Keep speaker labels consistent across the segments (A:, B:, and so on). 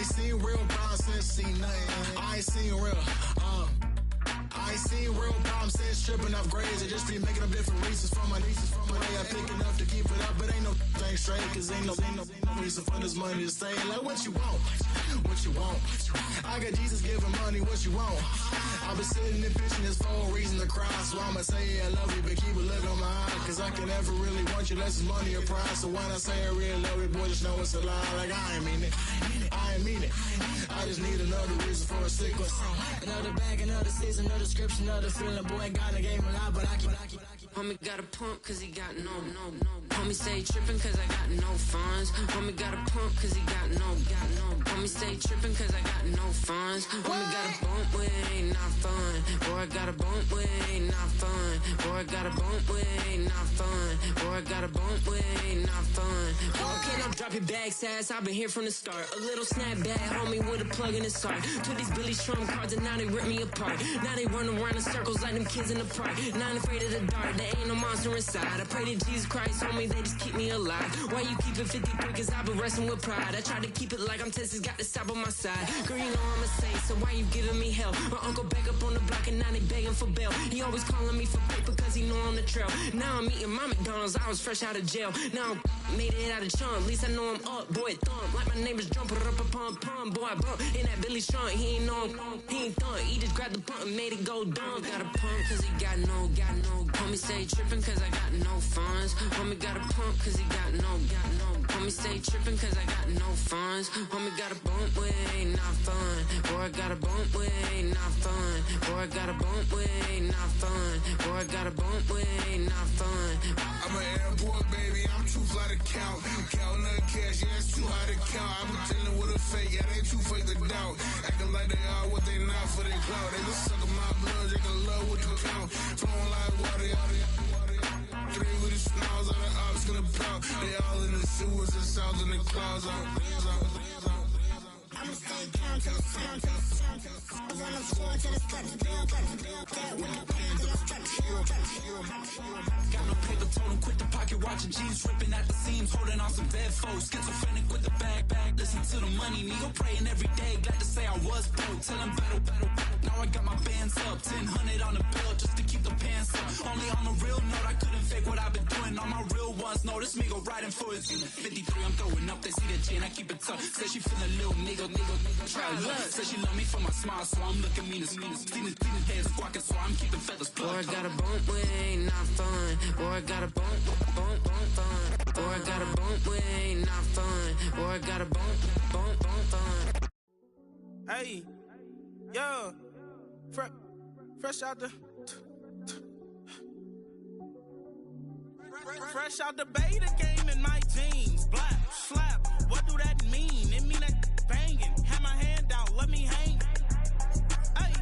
A: ain't seen real problems since seen nothing. I ain't seen real, I ain't seen real problems since tripping off grades. I just be making up different reasons for my nieces. From my way I pick enough to keep it up, but ain't no thing straight. Cause ain't no reason for this money to stay. Like what you want, what you want. I got Jesus giving money, what you want. I've been sitting and pitching this for a reason to cry. So I'ma say I love you, but keep a look on my eye. Cause I can never really want you less is money or pride. So when I say I really love you, boy, just know it's a lie. Like I ain't mean it, I ain't mean it. I just need another reason for a sequence.
B: Another bag, another season, another description, another feeling. Boy, God, I gave him a lot, but I keep.
C: Homie got a pump cause he got no. Homie stay trippin' cause I got no funds. Homie got a pump cause he got no. Homie stay trippin' cause I got no funds. Homie got a bump with it ain't not fun. Boy, I got a bump with it ain't not fun. Boy, I got a bump with it ain't not fun. Boy, I got a bump with it ain't not fun. Okay, now drop your bag, sass. I've been here from the start. A little snapback, homie, with a plug in his heart. To these Billy Trump cards and now they rip me apart. Now they run around in circles like them kids in the park. Not afraid of the dark. There ain't no monster inside. I pray to Jesus Christ, homie, they just keep me alive. Why you keep it 53? Cause I've been wrestling with pride. I try to keep it like I'm Texas, got the stop on my side. Girl, you know I'm a saint, so why you giving me hell? My uncle back up on the block and now they begging for bail. He always calling me for paper cause he know I'm the trail. Now I'm eating my McDonald's, I was fresh out of jail. Now I'm made it out of chunk, at least I know I'm up. Boy, thump, like my neighbor's jumping up a pump. Boy, I bump in that Billy trunk, he ain't know him. He ain't thump, he just grabbed the pump and made it go dumb. Got a pump cause he got no. Homie stay trippin' cause I got no funds. Homie got a pump cause he got no. Homie stay trippin' cause I got no funds. Homie got a bump with it ain't not fun. Boy, I got a bump with it ain't not fun. Boy, I got a bump with it ain't not fun. Boy, I got a bump with it ain't not fun.
A: I'm an airport baby, I'm too fly to count. Counting the cash, yeah, it's too high to count. I'm pretending with a fake, yeah, they too fake to doubt. Acting like they are what they not for their clout. They just suckin' my blood, they can love what you count. Flowing like water, three with the smiles on the ops gonna pout. They all in the sewers and south in the clouds.
D: I'ma stay down to the sound, to the sound, to the sound. On the floor to the steps, build, that window pan to the steps.
E: Got no paper, told him quit the pocket, watching jeans ripping at the seams, holding on some bad foes. Schizophrenic with the bag, listen to the money, nigga praying every day. Glad to say I was broke, tell him battle. Now I got my bands up, 1000 on the bill just to keep the pants up. Only on the real note, I couldn't fake what I've been doing. All my real ones know this me go riding for it. 53, I'm throwing up, they see the chain, I keep it tough. Say she feelin' little nigga, try to love. Say she love me for my smile, so I'm looking mean as Seen his head squawking, so I'm keeping feathers plucked.
C: Boy, I got a bump with it ain't not fun. Boy, I got a bump fun. Boy, I got a bump with it ain't not fun. Boy, I got a bump fun.
F: Hey, yo, fresh out the fresh out the beta game in my jeans. Black, slap, what do that mean? It mean that banging. Have my hand out, let me hang. Hey,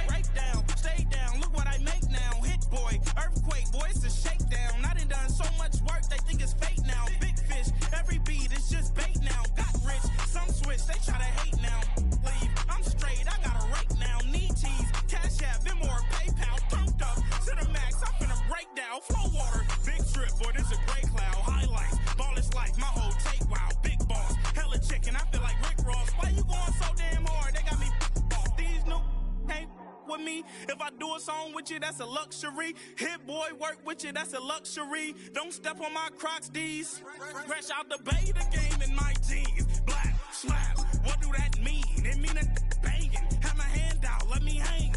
F: break down, stay down, look what I make now. Hit boy, earthquake, boy, it's a shakedown. I done so much work, they think it's fake now. Big fish, every beat is just bait now. Got rich, some switch, they try to hate now. Leave, I'm straight, I got a rake now. Need cheese, cash app, them more PayPal. Turned up, to the max, I'm finna break down. Flow water, big trip, boy, this a gray cloud. Highlights, ball is life, my whole take, wow. Big boss, hella chicken, I feel like Rick Ross. Why you going so damn hard? They got me off. These new can't with me. If I do a song with you, that's a luxury. Hit boy, work with you, that's a luxury. Don't step on my Crocs, D's. Fresh out the beta game in my jeans. Black, slap, what do that mean? It mean that banging. Have my hand out, let me hang.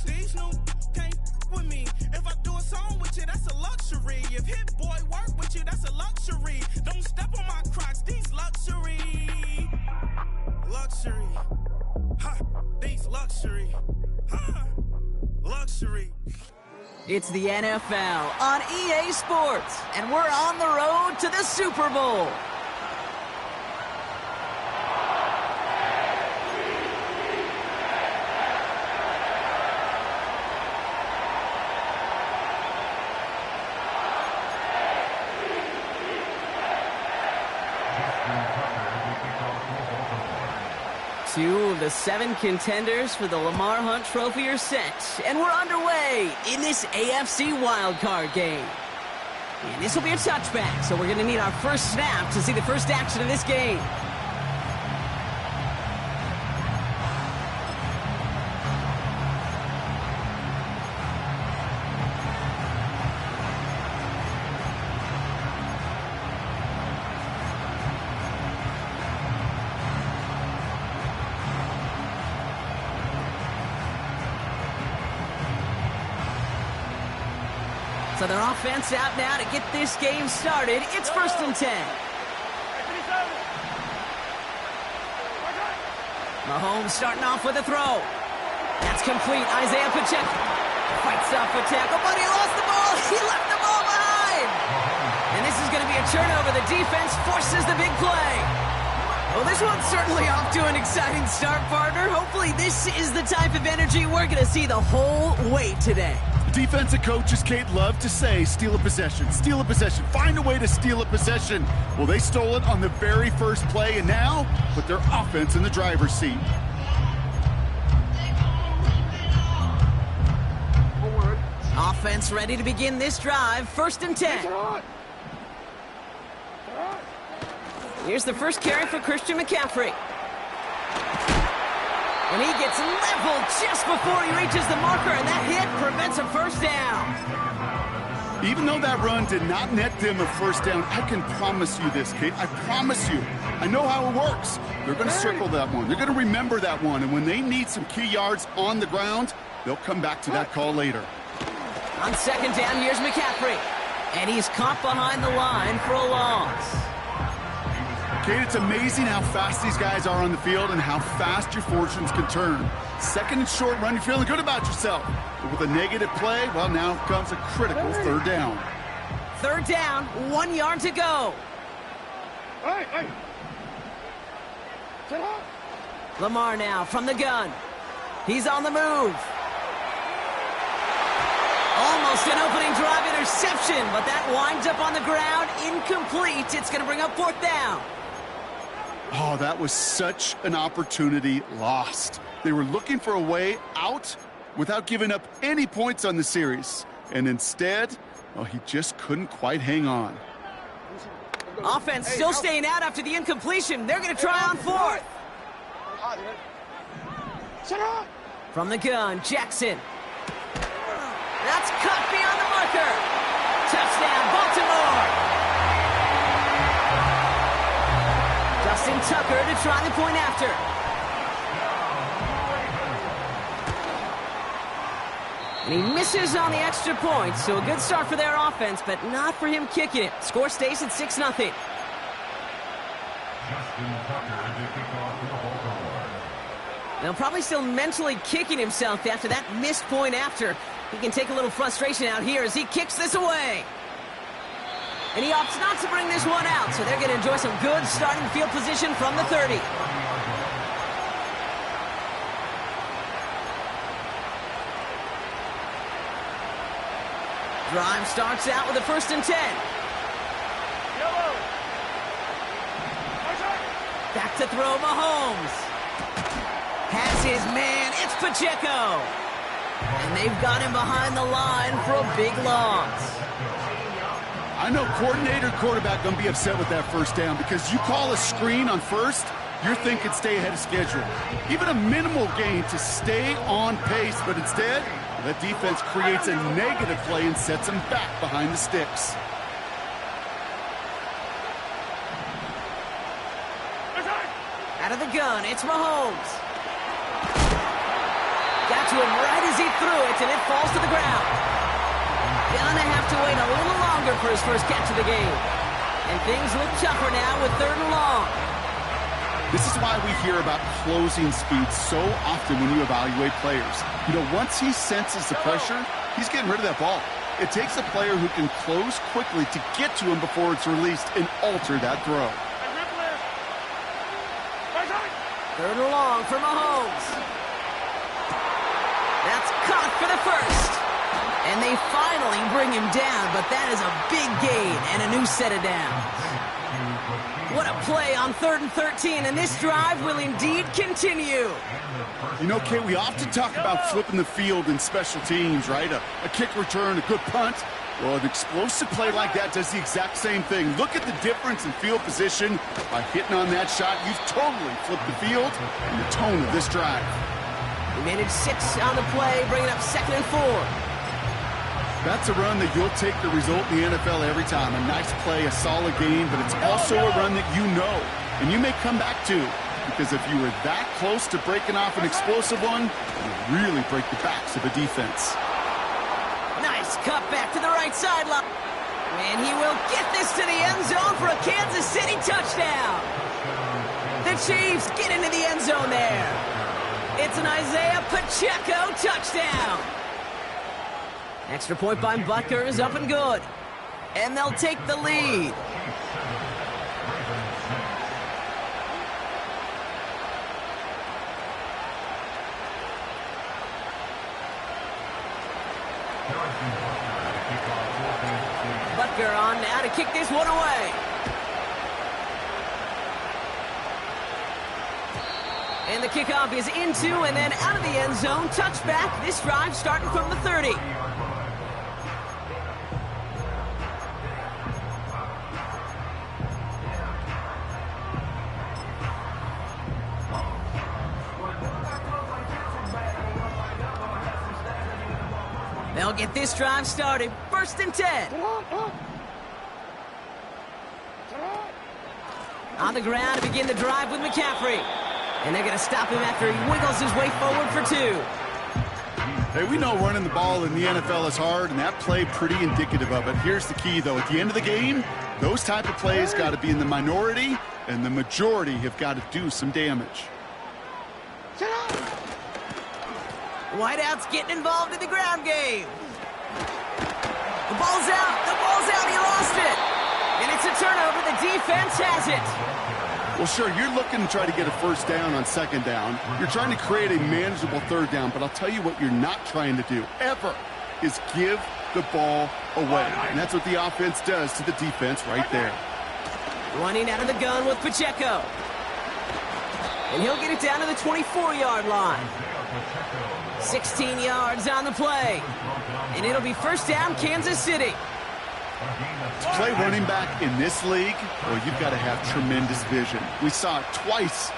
F: These new can't with me. If I do a song with you, that's a luxury. If hit boy work with you, that's a luxury. Don't step on my Crocs, these luxury. These luxury. Luxury.
G: It's the NFL on EA Sports, and we're on the road to the Super Bowl. Two of the 7 contenders for the Lamar Hunt Trophy are set, and we're underway in this AFC wildcard game. And this will be a touchback, so we're going to need our first snap to see the first action of this game. So their offense out now to get this game started. It's 1st and 10. Mahomes starting off with a throw. That's complete. Isaiah Pacheco fights off a tackle, but he lost the ball. He left the ball behind. And this is going to be a turnover. The defense forces the big play. Well, this one's certainly off to an exciting start, partner. Hopefully this is the type of energy we're going to see the whole way today.
H: Defensive coaches, Kate, love to say, steal a possession, find a way to steal a possession. Well, they stole it on the very first play, and now put their offense in the driver's seat.
G: Offense ready to begin this drive. 1st and 10. Here's the first carry for Christian McCaffrey. And he gets leveled just before he reaches the marker, and that hit prevents a first down.
H: Even though that run did not net them a first down, I can promise you this, Kate. I promise you. I know how it works. They're going to circle that one. They're going to remember that one. And when they need some key yards on the ground, they'll come back to that call later.
G: On 2nd down, here's McCaffrey. And he's caught behind the line for a loss.
H: Kate, it's amazing how fast these guys are on the field and how fast your fortunes can turn. 2nd and short run, you're feeling good about yourself. But with a negative play, well, now comes a critical 3rd down.
G: 3rd down, 1 yard to go. Lamar now from the gun. He's on the move. Almost an opening drive interception, but that winds up on the ground, incomplete. It's going to bring up 4th down.
H: Oh, that was such an opportunity lost. They were looking for a way out without giving up any points on the series. And instead, well, he just couldn't quite hang on.
G: Offense still staying out after the incompletion. They're going to try on 4th. From the gun, Jackson. That's cut beyond the marker. Touchdown, Baltimore. Justin Tucker to try the point after. And he misses on the extra point, so a good start for their offense, but not for him kicking it. Score stays at 6-0. Now probably still mentally kicking himself after that missed point after. He can take a little frustration out here as he kicks this away. And he opts not to bring this one out, so they're going to enjoy some good starting field position from the 30. Drive starts out with a 1st and 10. Back to throw, Mahomes. Has his man, it's Pacheco. And they've got him behind the line for a big loss.
H: I know coordinator quarterback going to be upset with that 1st down because you call a screen on 1st, you're thinking stay ahead of schedule. Even a minimal gain to stay on pace, but instead, that defense creates a negative play and sets them back behind the sticks.
G: Out of the gun, it's Mahomes. Got to him right as he threw it, and it falls to the ground. Gonna have to wait a little longer for his first catch of the game. And things look tougher now with 3rd and long.
H: This is why we hear about closing speed so often when you evaluate players. You know, once he senses the pressure, he's getting rid of that ball. It takes a player who can close quickly to get to him before it's released and alter that throw.
G: 3rd and long for Mahomes. That's caught for the 1st. And they finally bring him down, but that is a big gain and a new set of downs. What a play on 3rd and 13, and this drive will indeed continue.
H: You know, Kate, we often talk about flipping the field in special teams, right? A kick return, a good punt. Well, an explosive play like that does the exact same thing. Look at the difference in field position. By hitting on that shot, you've totally flipped the field and the tone of this drive.
G: He managed 6 on the play, bringing up 2nd and 4.
H: That's a run that you'll take the result in the NFL every time. A nice play, a solid game, but it's also a run that you know and you may come back to, because if you were that close to breaking off an explosive one, you really break the backs of a defense.
G: Nice cut back to the right sideline. And he will get this to the end zone for a Kansas City touchdown. The Chiefs get into the end zone there. It's an Isaiah Pacheco touchdown. Extra point by Butker is up and good. And they'll take the lead. Butker on now to kick this one away. And the kickoff is into and then out of the end zone. Touchback. This drive starting from the 30. They'll get this drive started. 1st and 10. On the ground to begin the drive with McCaffrey. And they're going to stop him after he wiggles his way forward for 2.
H: Hey, we know running the ball in the NFL is hard, and that play pretty indicative of it. Here's the key, though. At the end of the game, those type of plays got to be in the minority, and the majority have got to do some damage.
G: Whiteout's getting involved in the ground game. The ball's out. The ball's out. He lost it. And it's a turnover. The defense has it.
H: Well, sure, you're looking to try to get a 1st down on 2nd down. You're trying to create a manageable 3rd down, but I'll tell you what you're not trying to do, ever, is give the ball away. And that's what the offense does to the defense right there.
G: Running out of the gun with Pacheco. And he'll get it down to the 24-yard line. 16 yards on the play. And it'll be 1st down, Kansas City.
H: To play running back in this league, well, you've got to have tremendous vision. We saw it twice.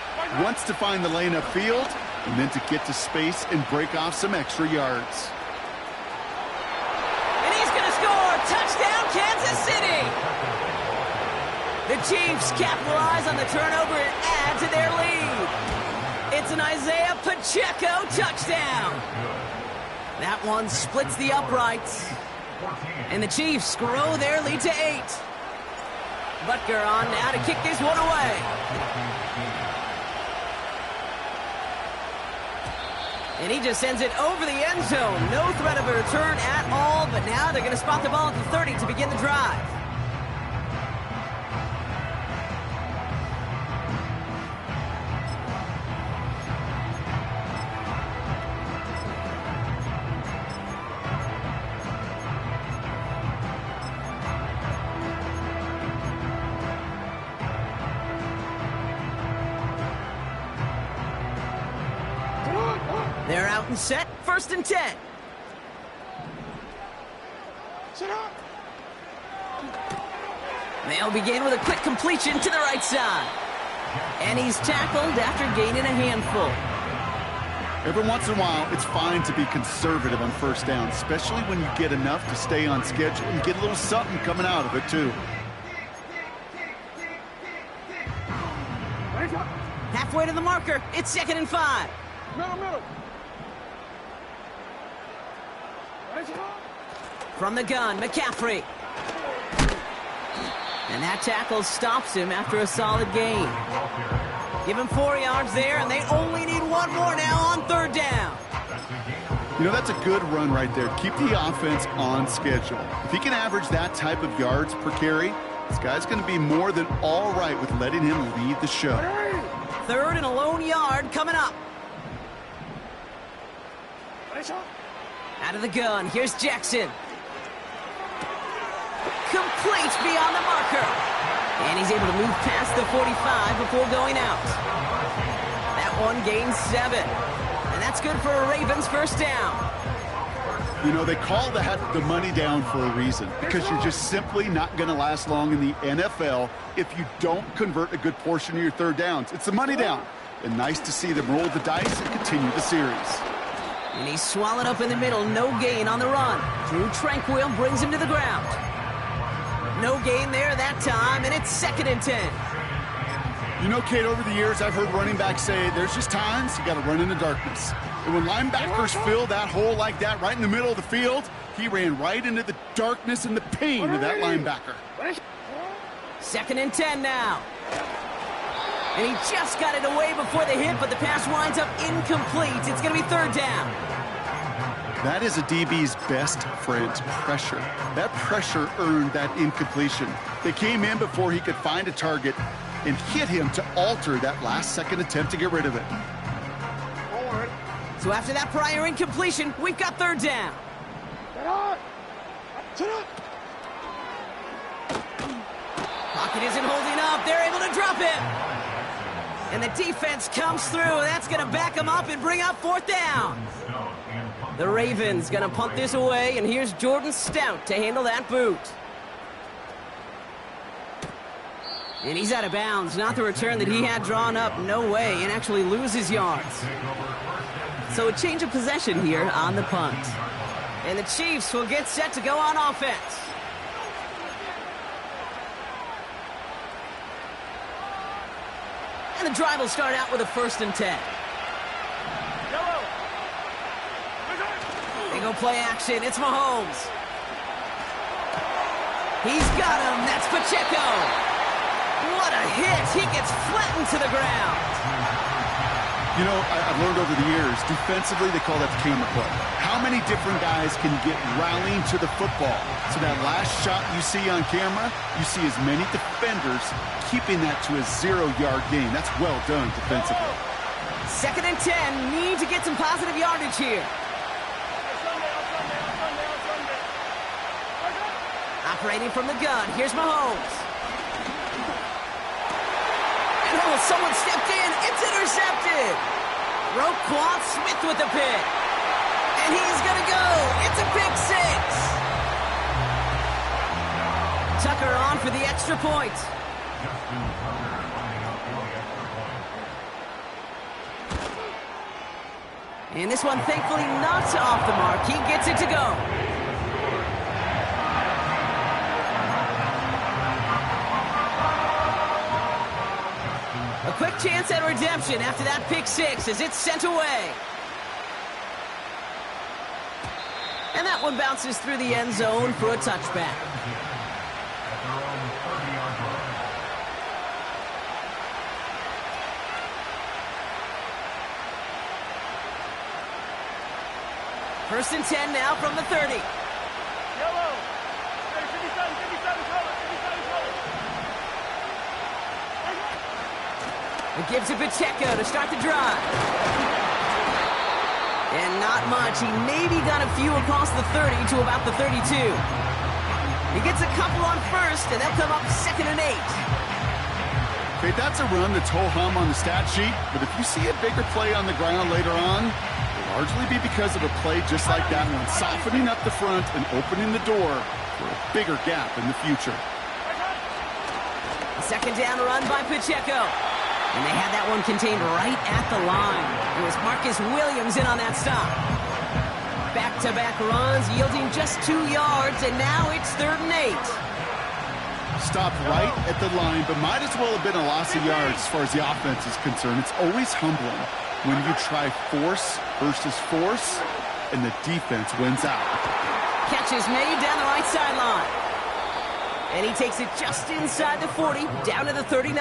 H: Once to find the lane upfield, and then to get to space and break off some extra yards.
G: And he's going to score! Touchdown, Kansas City! The Chiefs capitalize on the turnover and add to their lead. It's an Isaiah Pacheco touchdown. That one splits the uprights. And the Chiefs grow their lead to 8. Butker on now to kick this one away. And he just sends it over the end zone. No threat of a return at all, but now they're going to spot the ball at the 30 to begin the drive. They're out and set. 1st and 10. They'll begin with a quick completion to the right side. And he's tackled after gaining a handful.
H: Every once in a while, it's fine to be conservative on 1st down, especially when you get enough to stay on schedule and get a little something coming out of it, too.
G: Halfway to the marker. It's 2nd and 5.
I: Middle.
G: From the gun, McCaffrey. And that tackle stops him after a solid gain. Give him 4 yards there, and they only need 1 more now on 3rd down.
H: You know, that's a good run right there. Keep the offense on schedule. If he can average that type of yards per carry, this guy's going to be more than all right with letting him lead the show.
G: 3rd and a lone yard coming up. Out of the gun, here's Jackson. Complete beyond the marker. And he's able to move past the 45 before going out. That one gains 7. And that's good for a Ravens 1st down.
H: You know, they call that the money down for a reason, because you're just simply not going to last long in the NFL if you don't convert a good portion of your third downs. It's the money down. And nice to see them roll the dice and continue the series.
G: And he's swallowed up in the middle. No gain on the run. Drew Tranquil brings him to the ground. No gain there that time, and it's 2nd and 10.
H: You know, Kate, over the years, I've heard running backs say there's just times you got to run in the darkness. And when linebackers fill that hole like that right in the middle of the field, he ran right into the darkness and the pain of that linebacker.
G: 2nd and 10 now. And he just got it away before the hit, but the pass winds up incomplete. It's going to be 3rd down.
H: That is a DB's best friend, pressure. That pressure earned that incompletion. They came in before he could find a target and hit him to alter that last-second attempt to get rid of it.
G: So after that prior incompletion, we've got 3rd down. Pocket isn't holding up. They're able to drop it. And the defense comes through. That's going to back them up and bring up 4th down. The Ravens going to punt this away, and here's Jordan Stout to handle that boot. And he's out of bounds. Not the return that he had drawn up. No way. And actually loses yards. So a change of possession here on the punt. And the Chiefs will get set to go on offense. And the drive will start out with a 1st and 10. They go play action. It's Mahomes. He's got him. That's Pacheco. What a hit. He gets flattened to the ground.
H: You know, I've learned over the years, defensively, they call that the camera play. How many different guys can get rallying to the football? So that last shot you see on camera, you see as many defenders keeping that to a 0-yard gain. That's well done defensively.
G: 2nd and 10. Need to get some positive yardage here. Operating from the gun. Here's Mahomes. And oh, someone stepped in. It's intercepted. Roquan Smith with the pick. And he's going to go. It's a pick 6. Tucker on for the extra point. And this one thankfully not off the mark. He gets it to go. A quick chance at redemption after that pick 6 as it's sent away. And that one bounces through the end zone for a touchback. First and 10 now from the 30. It gives it Pacheco to start the drive. And not much. He maybe got a few across the 30 to about the 32. He gets a couple on first, and they'll come up 2nd and 8.
H: Okay, that's a run that's ho-hum on the stat sheet, but if you see a bigger play on the ground later on, it'll largely be because of a play just like that one, softening up the front and opening the door for a bigger gap in the future.
G: 2nd down run by Pacheco. And they had that one contained right at the line. It was Marcus Williams in on that stop. Back-to-back runs yielding just 2 yards, and now it's 3rd and 8.
H: Stopped right at the line, but might as well have been a loss of yards as far as the offense is concerned. It's always humbling when you try force versus force, and the defense wins out.
G: Catch is made down the right sideline. And he takes it just inside the 40, down to the 39.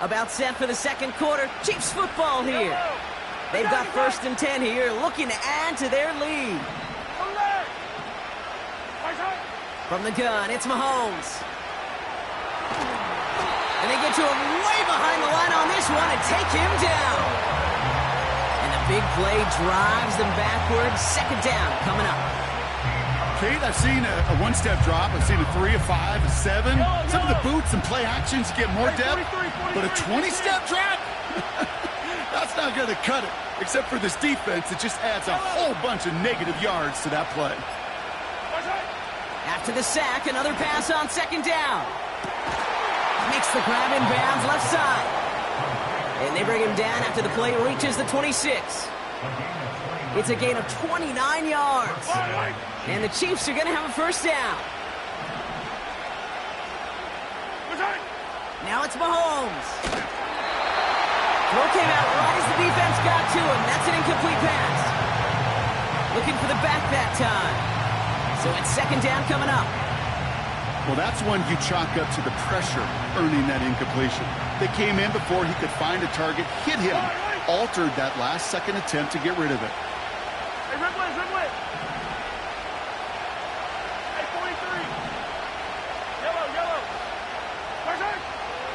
G: About set for the 2nd quarter. Chiefs football here. They've got 1st and 10 here, looking to add to their lead. From the gun, it's Mahomes. And they get to him way behind the line on this one and take him down. And the big play drives them backwards. 2nd down coming up.
H: Kate, I've seen a one-step drop. I've seen a 3, a 5, a 7. Some of the boots and play actions get more depth. But a 20-step drop? That's not going to cut it. Except for this defense, it just adds a whole bunch of negative yards to that play.
G: After the sack, another pass on second down. Makes the grab in bounds left side. And they bring him down after the play reaches the 26. It's a gain of 29 yards. And the Chiefs are going to have a first down. Now it's Mahomes. Throw came out right as the defense got to him. That's an incomplete pass. Looking for the back that time. So it's second down coming up.
H: Well, that's one you chalk up to the pressure earning that incompletion. They came in before he could find a target, hit him, altered that last-second attempt to get rid of it.
F: Hey, red way. Hey, 43. Yellow.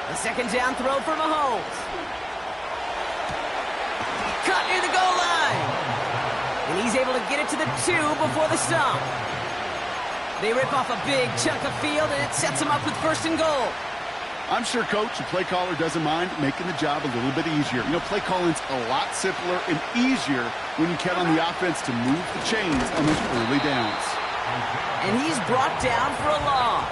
G: The second down throw for Mahomes. Cut near the goal line. And he's able to get it to the 2 before the stop. They rip off a big chunk of field, and it sets them up with first and goal.
H: I'm sure coach and play caller doesn't mind making the job a little bit easier. You know, play calling's a lot simpler and easier when you count on the offense to move the chains on those early downs.
G: And he's brought down for a loss.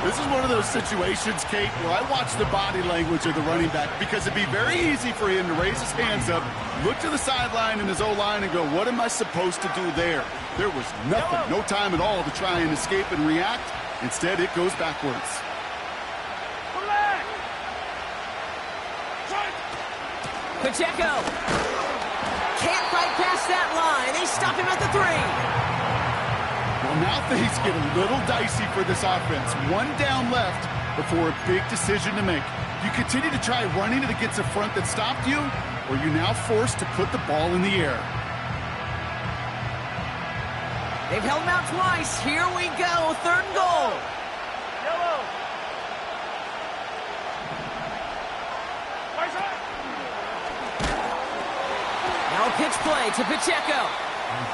H: This is one of those situations, Kate, where I watch the body language of the running back because it'd be very easy for him to raise his hands up, look to the sideline in his O-line and go, what am I supposed to do there? There was nothing, no time at all to try and escape and react. Instead, it goes backwards.
G: Pacheco can't fight past that line. They stop him at the 3.
H: Well, now things get a little dicey for this offense. One down left before a big decision to make. You continue to try running it against a front that stopped you, or you're now forced to put the ball in the air.
G: They've held him out twice. Here we go. Third and goal.
F: Yellow.
G: Now a pitch play to Pacheco.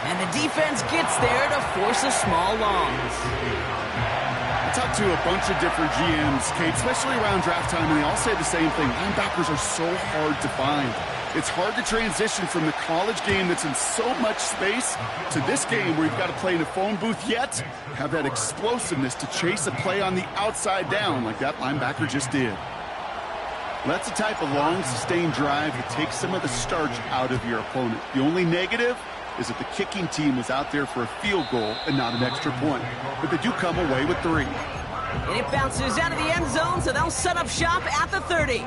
G: And the defense gets there to force a small loss.
H: I talked to a bunch of different GMs, Kate, especially around draft time, and they all say the same thing. Linebackers are so hard to find. It's hard to transition from the college game that's in so much space to this game where you've got to play in a phone booth, yet have that explosiveness to chase a play on the outside down like that linebacker just did. That's the type of long, sustained drive that takes some of the starch out of your opponent. The only negative is that the kicking team was out there for a field goal and not an extra point. But they do come away with 3.
G: And it bounces out of the end zone, so they'll set up shop at the 30.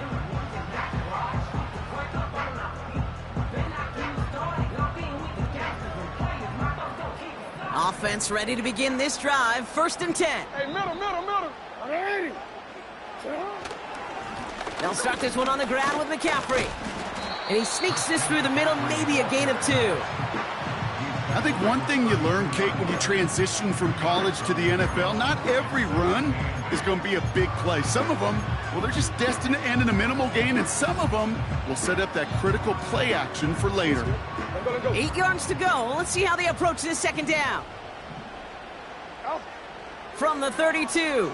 G: Offense ready to begin this drive. First and 10.
F: Hey, middle.
G: They'll start this one on the ground with McCaffrey. And he sneaks this through the middle, maybe a gain of 2.
H: I think one thing you learn, Kate, when you transition from college to the NFL, not every run is going to be a big play. Some of them, well, they're just destined to end in a minimal gain, and some of them will set up that critical play action for later.
G: 8 yards to go. Let's see how they approach this second down. From the 32.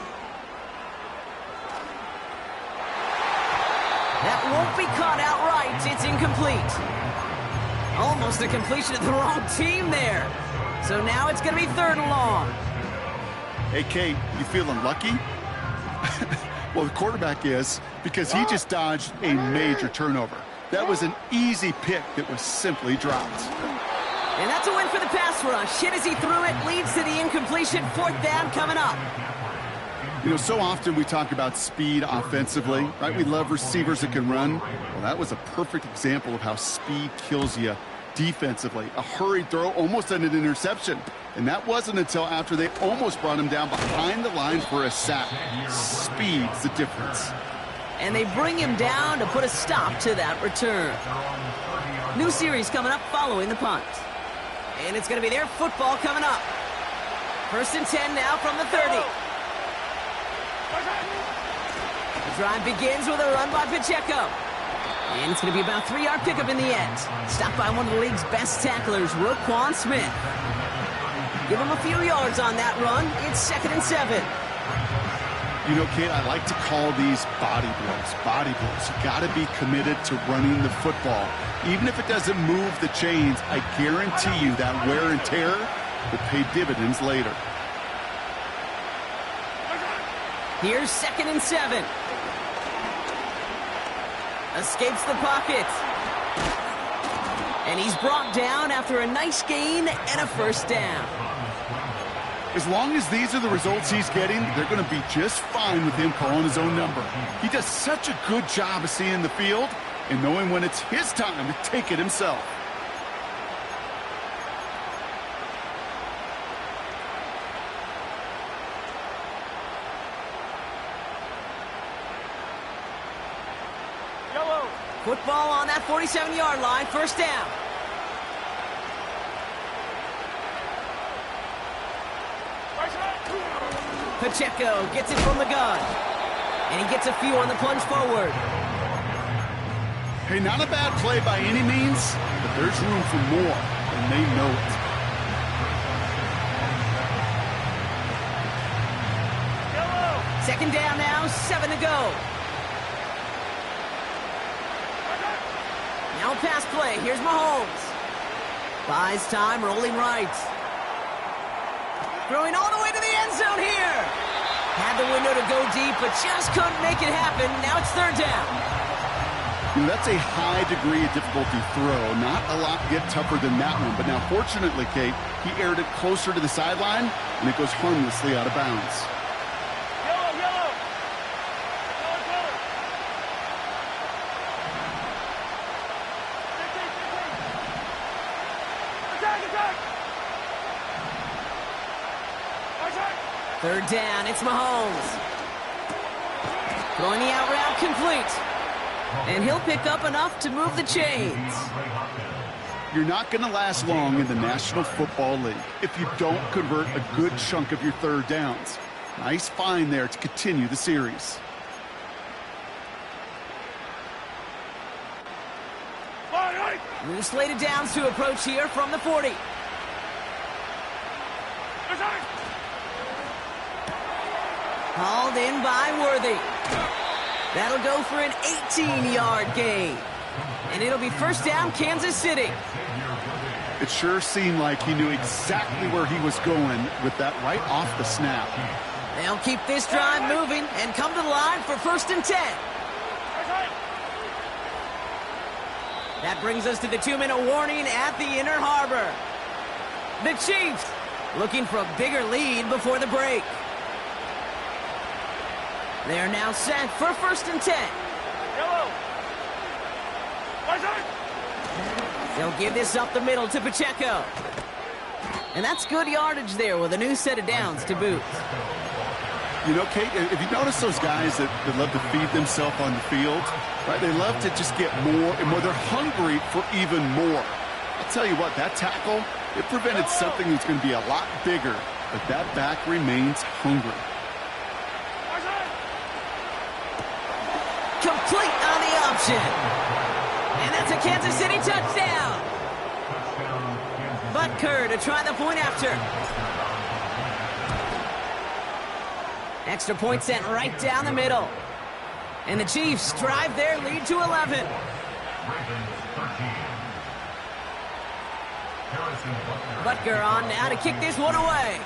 G: That won't be caught outright. It's incomplete. Almost a completion of the wrong team there. So now it's going to be 3rd and long.
H: Hey, Kate, you feeling lucky? Well, the quarterback is, because he just dodged a major turnover. That was an easy pick that was simply dropped.
G: And that's a win for the pass rush. Hit as he threw it, leads to the incompletion. 4th down coming up.
H: You know, so often we talk about speed offensively, right? We love receivers that can run. Well, that was a perfect example of how speed kills you defensively. A hurried throw, almost an interception. And that wasn't until after they almost brought him down behind the line for a sack. Speed's the difference.
G: And they bring him down to put a stop to that return. New series coming up following the punt. And it's going to be their football coming up. 1st and 10 now from the 30. The drive begins with a run by Pacheco. And it's going to be about a 3-yard pickup in the end. Stopped by one of the league's best tacklers, Roquan Smith. Give him a few yards on that run. It's 2nd and 7.
H: You know, Kate, I like to call these body blows. Body blows. You got to be committed to running the football. Even if it doesn't move the chains, I guarantee you that wear and tear will pay dividends later.
G: Here's 2nd and 7. Escapes the pocket. And he's brought down after a nice gain and a first down.
H: As long as these are the results he's getting, they're going to be just fine with him calling his own number. He does such a good job of seeing the field and knowing when it's his time to take it himself.
G: Football on that 47-yard line, first down. Pacheco gets it from the gun. And he gets a few on the plunge forward.
H: Hey, not a bad play by any means, but there's room for more, and they know it.
G: Second down now, 7 to go. Now pass play, here's Mahomes. Buys time, rolling right. Throwing all the way to the end zone here. Had the window to go deep, but just couldn't make it happen. Now it's third down.
H: That's a high degree of difficulty throw. Not a lot get tougher than that one. But now, fortunately, Kate, he aired it closer to the sideline, and it goes harmlessly out of bounds.
G: Third down, it's Mahomes. Throwing the out route complete. And he'll pick up enough to move the chains.
H: You're not going to last long in the National Football League if you don't convert a good chunk of your third downs. Nice find there to continue the series.
G: New slated downs to approach here from the 40. Hauled in by Worthy. That'll go for an 18-yard gain. And it'll be first down, Kansas City.
H: It sure seemed like he knew exactly where he was going with that right off the snap.
G: They'll keep this drive moving and come to the line for 1st and 10. That brings us to the 2-minute warning at the Inner Harbor. The Chiefs looking for a bigger lead before the break. They are now set for 1st and 10. They'll give this up the middle to Pacheco. And that's good yardage there with a new set of downs to boot.
H: You know, Kate, if you notice those guys that love to feed themselves on the field, right? They love to just get more and more. They're hungry for even more. I'll tell you what, that tackle, it prevented something that's going to be a lot bigger, but that back remains hungry.
G: Complete on the option. And that's a Kansas City touchdown. Butker to try the point after. Extra point sent right down the middle. And the Chiefs drive their lead to 11. Butker on now to kick this one away.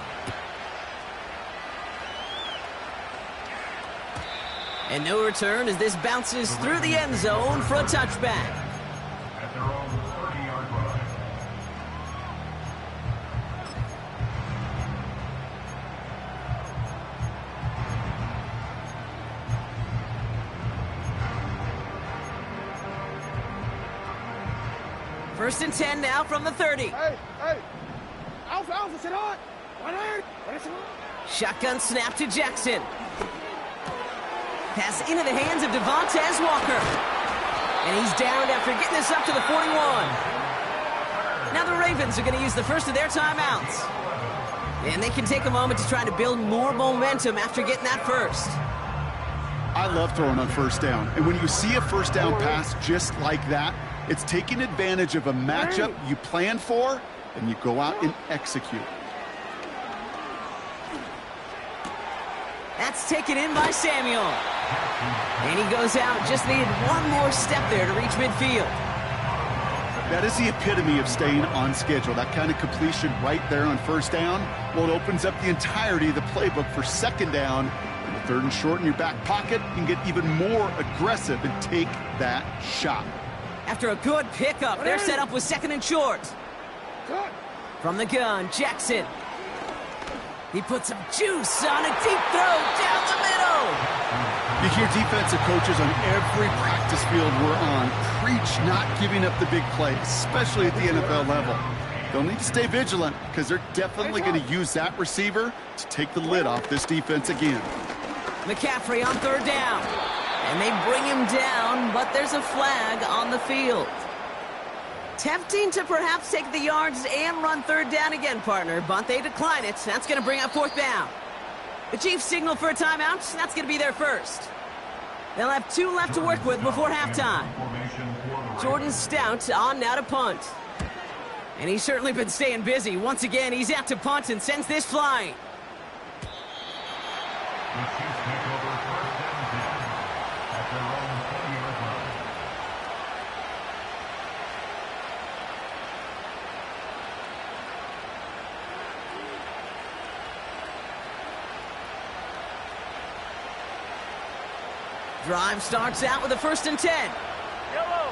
G: And no return as this bounces through the end zone for a touchback. First and 10 now from the 30.
I: Hey! Alpha, sit on!
G: Shotgun snap to Jackson. Pass into the hands of Devontae Walker. And he's downed after getting this up to the 41. Now the Ravens are going to use the first of their timeouts. And they can take a moment to try to build more momentum after getting that first.
H: I love throwing on first down. And when you see a first down pass just like that, it's taking advantage of a matchup you plan for, and you go out and execute.
G: That's taken in by Samuel. And he goes out, just needed one more step there to reach midfield.
H: That is the epitome of staying on schedule. That kind of completion right there on first down. Well, it opens up the entirety of the playbook for second down. And the third and short in your back pocket, you can get even more aggressive and take that shot.
G: After a good pickup, they're set up with second and short. From the gun, Jackson. He puts some juice on a deep throw down the middle.
H: You hear defensive coaches on every practice field we're on preach not giving up the big play, especially at the NFL level. They'll need to stay vigilant because they're definitely going to use that receiver to take the lid off this defense again.
G: McCaffrey on third down. And they bring him down, but there's a flag on the field. Tempting to perhaps take the yards and run third down again, partner, but they decline it. That's going to bring up fourth down. The Chiefs signal for a timeout. That's going to be their first. They'll have 2 left to work with before halftime. Jordan Stout on now to punt. And he's certainly been staying busy. Once again, he's out to punt and sends this flying. Drive starts out with a 1st and 10.
I: Yellow.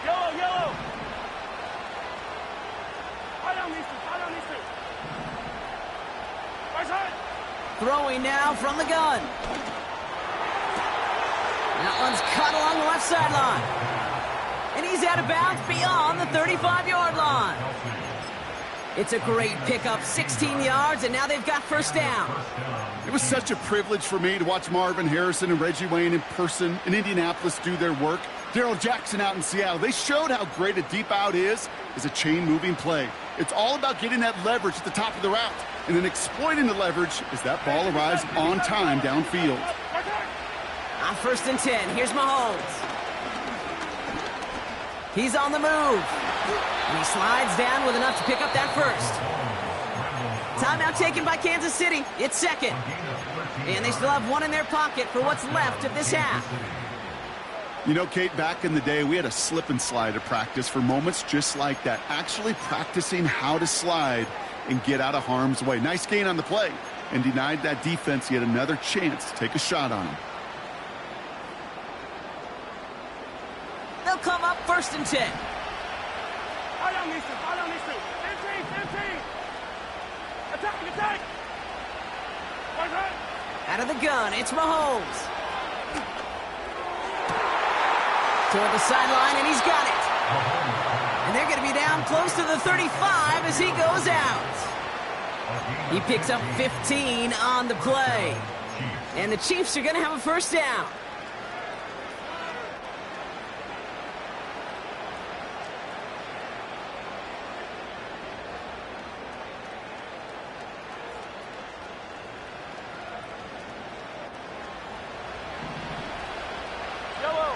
I: Yellow. Right on these two. Right side.
G: Throwing now from the gun. That one's cut along the left sideline. And he's out of bounds beyond the 35-yard line. It's a great pickup, 16 yards, and now they've got first down.
H: It was such a privilege for me to watch Marvin Harrison and Reggie Wayne in person in Indianapolis do their work. Darrell Jackson out in Seattle. They showed how great a deep out is as a chain-moving play. It's all about getting that leverage at the top of the route and then exploiting the leverage as that ball arrives on time downfield.
G: On 1st and 10, here's Mahomes. He's on the move. And he slides down with enough to pick up that first. Timeout taken by Kansas City. It's second. And they still have one in their pocket for what's left of this half.
H: You know, Kate, back in the day, we had a slip and slide at practice for moments just like that. Actually practicing how to slide and get out of harm's way. Nice gain on the play and denied that defense yet another chance to take a shot on him.
G: They'll come up 1st and 10.
I: Right on these two. 15. Attack. Right side.
G: Out of the gun, it's Mahomes. Toward the sideline, and he's got it. And they're going to be down close to the 35 as he goes out. He picks up 15 on the play. And the Chiefs are going to have a first down.
I: Yellow.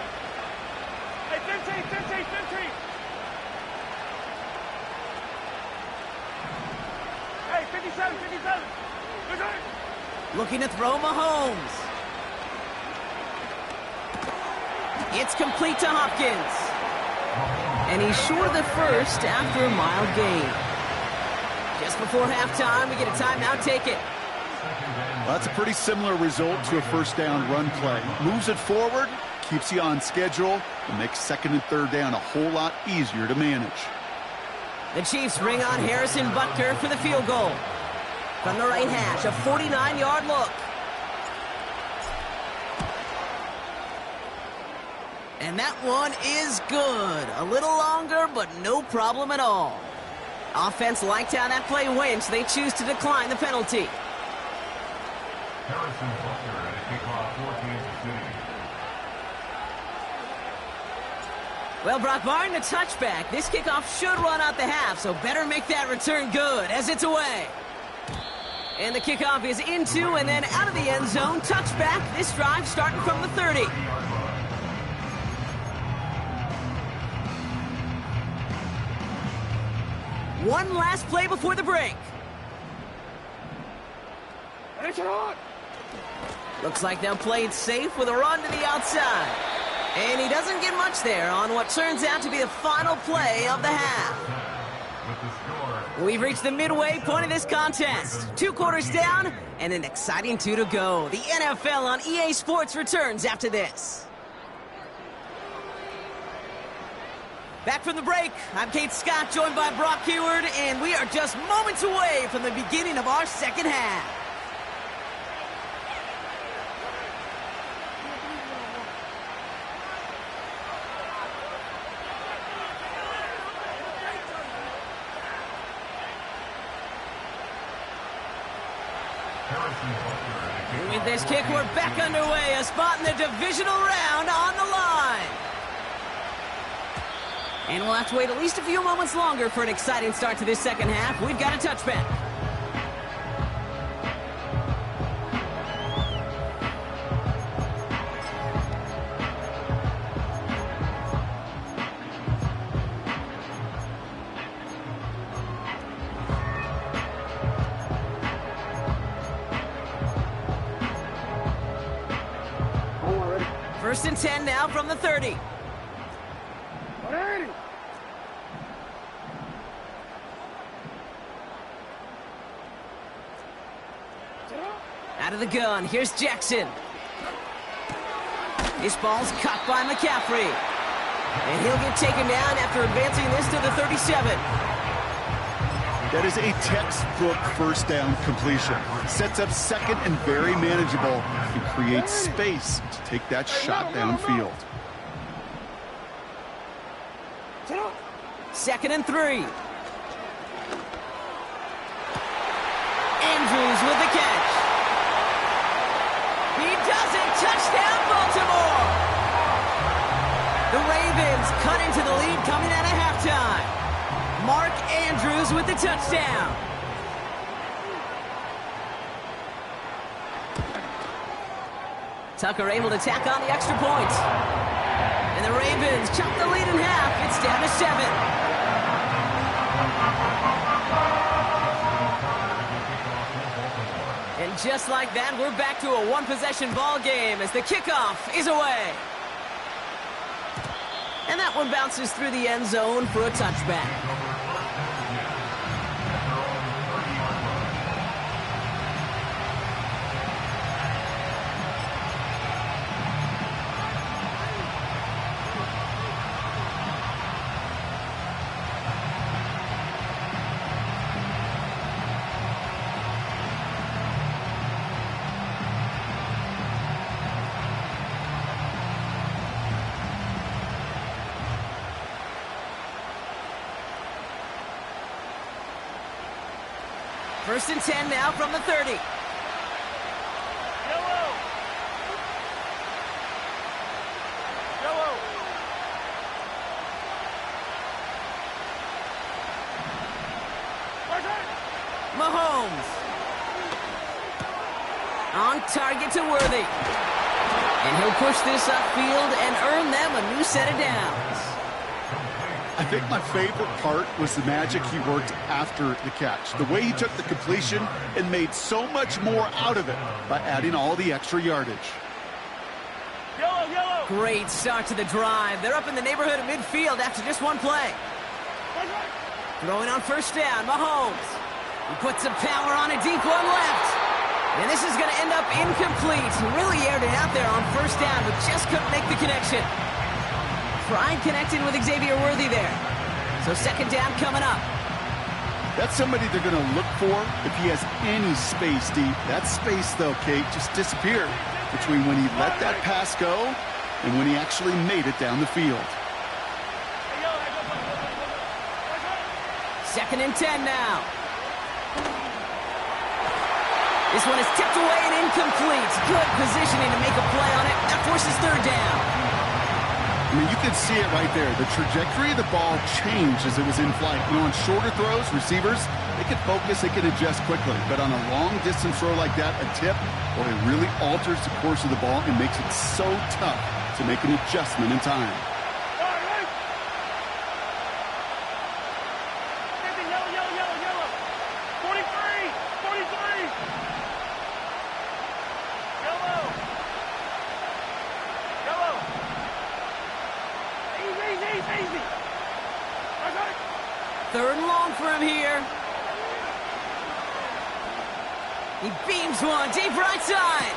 I: Hey, 15. Hey, 57. Good night.
G: Looking to throw Mahomes. It's complete to Hopkins. And he's short of the first after a mild gain. Just before halftime, we get a timeout taken.
H: Well, that's a pretty similar result to a first down run play. Moves it forward, keeps you on schedule, and makes second and third down a whole lot easier to manage.
G: The Chiefs bring on Harrison Butker for the field goal. From the right hash, a 49-yard look. And that one is good. A little longer, but no problem at all. Offense liked how that play went, so they choose to decline the penalty.
J: Harrison Butker at a kickoff for Kansas City.
G: Well, Brock, barring the touchback, this kickoff should run out the half, so better make that return good as it's away. And the kickoff is into and then out of the end zone. Touchback. This drive starting from the 30. One last play before the break. Looks like they'll play it safe with a run to the outside. And he doesn't get much there on what turns out to be the final play of the half. We've reached the midway point of this contest. 2 quarters down and an exciting 2 to go. The NFL on EA Sports returns after this. Back from the break, I'm Kate Scott, joined by Brock Keyword, and we are just moments away from the beginning of our second half. With this kick, we're back underway. A spot in the divisional round on the line. And we'll have to wait at least a few moments longer for an exciting start to this second half. We've got a touchback. First and 10 now from the 30. Out of the gun, here's Jackson. This ball's caught by McCaffrey. And he'll get taken down after advancing this to the 37.
H: That is a textbook first down completion. Sets up second and very manageable and creates space to take that shot downfield.
G: Second and 3. Andrews with the catch. He does it! Touchdown, Baltimore! The Ravens cut into the lead coming out of halftime. Mark Andrews with the touchdown. Tucker able to tack on the extra point. And the Ravens chop the lead in half. It's down to 7. And just like that, we're back to a one-possession ball game as the kickoff is away. And that one bounces through the end zone for a touchback. First and 10 now from the 30.
I: Yellow. Yellow.
G: Mahomes. On target to Worthy. And he'll push this upfield and earn them a new set of downs.
H: I think my favorite part was the magic he worked after the catch. The way he took the completion and made so much more out of it by adding all the extra yardage.
I: Yellow, yellow.
G: Great start to the drive. They're up in the neighborhood of midfield after just one play. Throwing on first down, Mahomes. He puts some power on a deep one left. And this is going to end up incomplete. He really aired it out there on first down, but just couldn't make the connection. Tried connecting with Xavier Worthy there. So second down coming up.
H: That's somebody they're going to look for if he has any space deep. That space, though, Kate, just disappeared between when he let that pass go and when he actually made it down the field.
G: Second and 10 now. This one is tipped away and incomplete. Good positioning to make a play on it. That forces third down.
H: I mean, you could see it right there. The trajectory of the ball changed as it was in flight. You know, on shorter throws, receivers, they can focus, they can adjust quickly. But on a long-distance throw like that, a tip, well, it really alters the course of the ball and makes it so tough to make an adjustment in time.
I: Yellow, yellow. easy.
G: Third and long for him here. He beams one deep right side.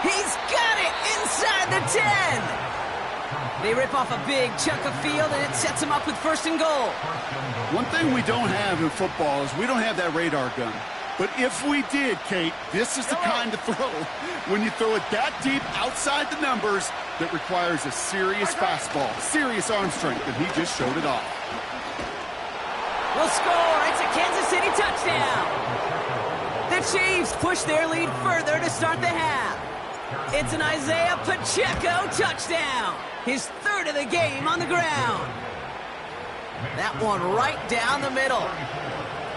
G: He's got it inside the 10. They rip off a big chunk of field, and it sets him up with first and goal.
H: One thing we don't have in football is we don't have that radar gun. But if we did, Kate, this is the kind of throw, when you throw it that deep outside the numbers, that requires a serious fastball, serious arm strength, and he just showed it off.
G: Will score. It's a Kansas City touchdown. The Chiefs push their lead further to start the half. It's an Isaiah Pacheco touchdown. His third of the game on the ground. That one right down the middle.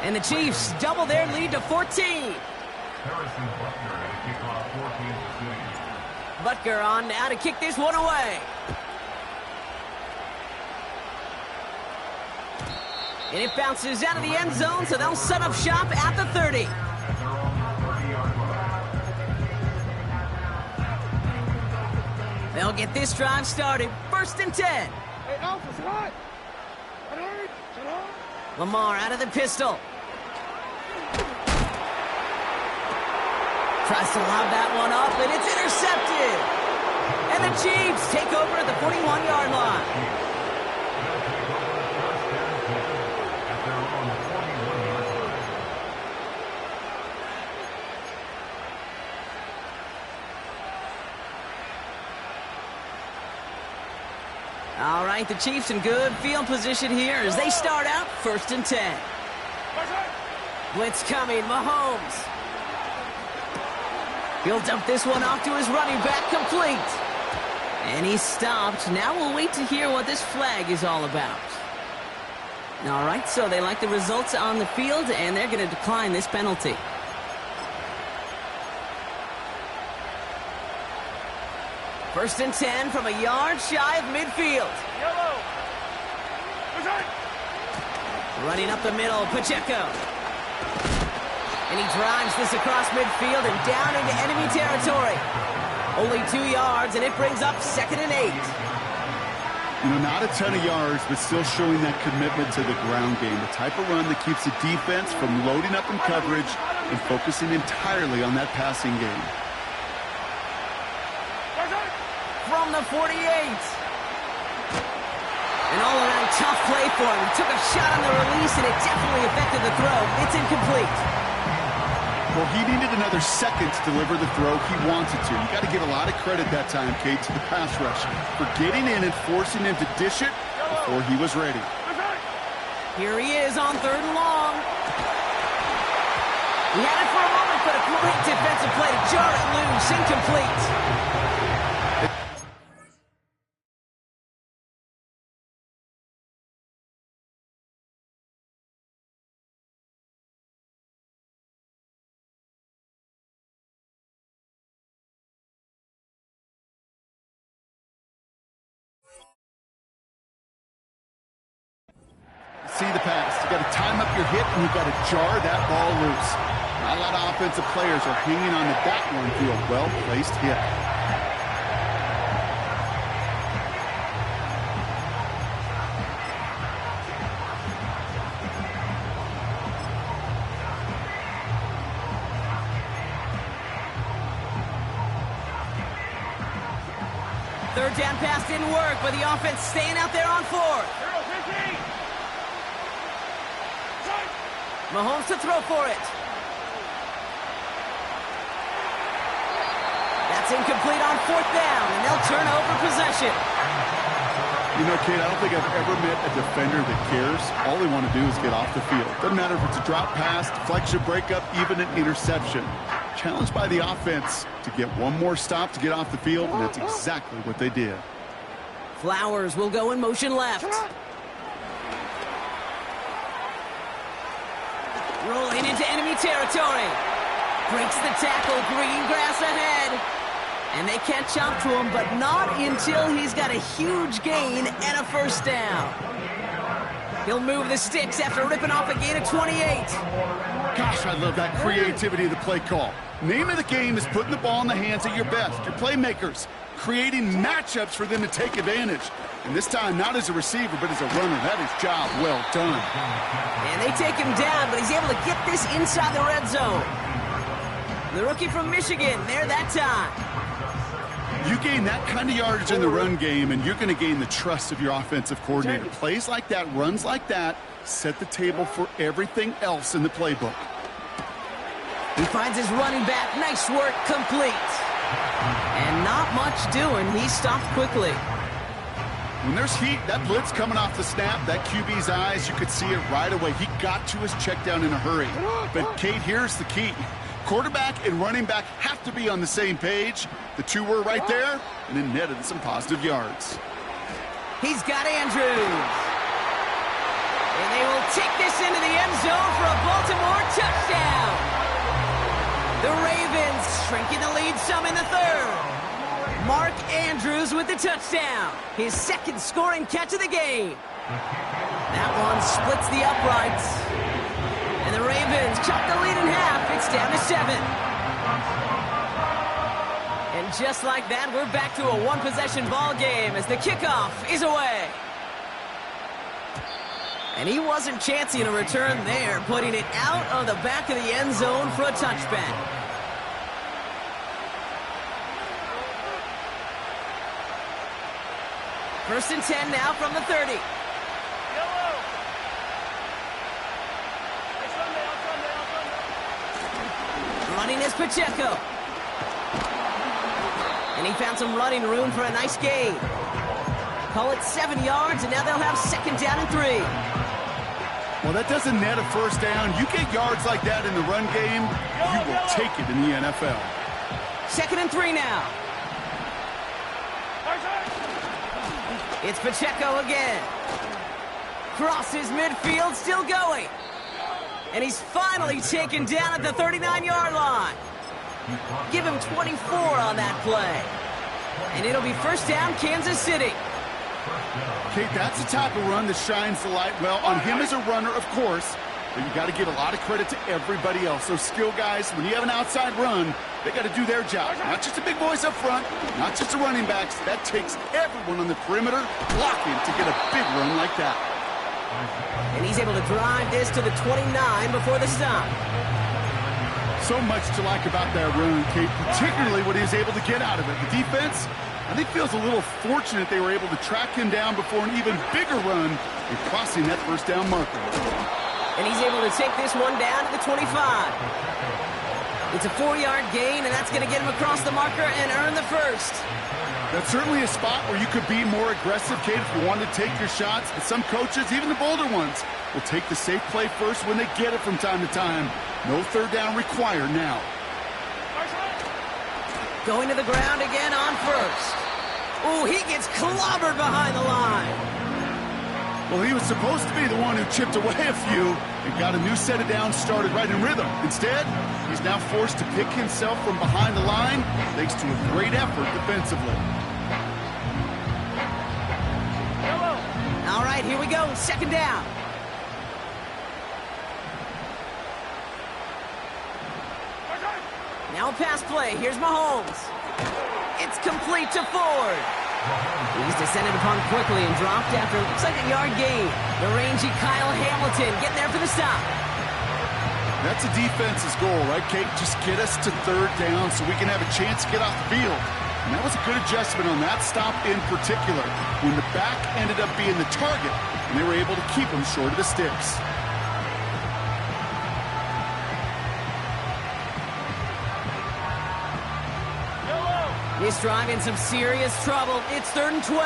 G: And the Chiefs double their lead to 14. Butker on now to kick this one away. And it bounces out of the end zone, so they'll set up shop at the 30. They'll get this drive started. First and 10.
I: Hey, Alpha, sit high.
G: Lamar out of the pistol. Tries to lob that one up, and it's intercepted. And the Chiefs take over at the 41-yard line. All right, the Chiefs in good field position here as they start out first and 10. Blitz coming, Mahomes. He'll dump this one off to his running back, complete. And he's stopped. Now we'll wait to hear what this flag is all about. All right, so they like the results on the field, and they're going to decline this penalty. First and 10 from a yard shy of midfield.
I: Yellow.
G: Running up the middle, Pacheco. And he drives this across midfield and down into enemy territory. Only 2 yards, and it brings up 2nd and 8.
H: You know, not a ton of yards, but still showing that commitment to the ground game. The type of run that keeps the defense from loading up in coverage and focusing entirely on that passing game.
G: From the 48. An all-around tough play for him. He took a shot on the release, and it definitely affected the throw. It's incomplete.
H: Well, he needed another second to deliver the throw he wanted to. You got to give a lot of credit that time, Kate, to the pass rush for getting in and forcing him to dish it before he was ready.
G: Here he is on 3rd and long. He had it for a moment, but a great defensive play to jar it loose. Incomplete.
H: See the pass. You got to time up your hit, and you got to jar that ball loose. Not a lot of offensive players are hanging on to that one through a well-placed hit.
G: Third down pass didn't work, but the offense staying out there on 4th. Mahomes to throw for it. That's incomplete on 4th down, and they'll turn over possession.
H: You know, Kate, I don't think I've ever met a defender that cares. All they want to do is get off the field. Doesn't matter if it's a drop pass, deflection, breakup, even an interception. Challenged by the offense to get one more stop to get off the field, and that's exactly what they did.
G: Flowers will go in motion left. Rolling into enemy territory. Breaks the tackle, green grass ahead. And they catch up to him, but not until he's got a huge gain and a first down. He'll move the sticks after ripping off a gain of 28.
H: Gosh, I love that creativity of the play call. Name of the game is putting the ball in the hands of your best, your playmakers. creating matchups for them to take advantage. And this time, not as a receiver, but as a runner. That is job well done.
G: And they take him down, but he's able to get this inside the red zone. The rookie from Michigan, there that time.
H: You gain that kind of yardage in the run game, and you're going to gain the trust of your offensive coordinator. Plays like that, runs like that, set the table for everything else in the playbook.
G: He finds his running back. Nice work, complete. And not much doing. He stopped quickly.
H: When there's heat, that blitz coming off the snap, that QB's eyes, you could see it right away. He got to his check down in a hurry. But, Kate, here's the key. Quarterback and running back have to be on the same page. The two were right there, and then netted some positive yards.
G: He's got Andrews. And they will take this into the end zone for a Baltimore touchdown. The Ravens shrinking the lead some in the third. Mark Andrews with the touchdown. His second scoring catch of the game. That one splits the uprights. And the Ravens cut the lead in half. It's down to 7. And just like that, we're back to a one-possession ball game as the kickoff is away. And he wasn't chancing a return there, putting it out of the back of the end zone for a touchback. First and 10 now from the 30. Running is Pacheco. And he found some running room for a nice gain. Call it 7 yards, and now they'll have second down and 3.
H: Well, that doesn't net a first down. You get yards like that in the run game, you will take it in the NFL.
G: Second and 3 now. It's Pacheco again. Crosses midfield, still going. And he's finally taken down at the 39-yard line. Give him 24 on that play. And it'll be first down, Kansas City.
H: Kate, that's the type of run that shines the light well on him as a runner, of course. But you got to give a lot of credit to everybody else. Those skill guys, when you have an outside run, they got to do their job. Not just the big boys up front, not just the running backs. That takes everyone on the perimeter blocking to get a big run like that.
G: And he's able to drive this to the 29 before the stop.
H: So much to like about that run, Kate, particularly what he was able to get out of it. The defense, I think, feels a little fortunate they were able to track him down before an even bigger run and crossing that first down marker.
G: And he's able to take this one down to the 25. It's a 4-yard gain, and that's going to get him across the marker and earn the first.
H: That's certainly a spot where you could be more aggressive, Kate, if you wanted to take your shots. But some coaches, even the bolder ones, will take the safe play first when they get it from time to time. No third down required now.
G: Going to the ground again on first. Ooh, he gets clobbered behind the line.
H: Well, he was supposed to be the one who chipped away a few and got a new set of downs started right in rhythm. Instead, he's now forced to pick himself from behind the line thanks to a great effort defensively.
G: All right, here we go. Second down. Now a pass play. Here's Mahomes. It's complete to Ford. He's descended upon quickly and dropped after it looks like a yard gain. The rangy Kyle Hamilton getting there for the stop.
H: That's a defense's goal, right, Kate? Just get us to third down so we can have a chance to get off the field. And that was a good adjustment on that stop in particular, when the back ended up being the target, and they were able to keep him short of the sticks.
G: This drive in some serious trouble. It's 3rd and 12.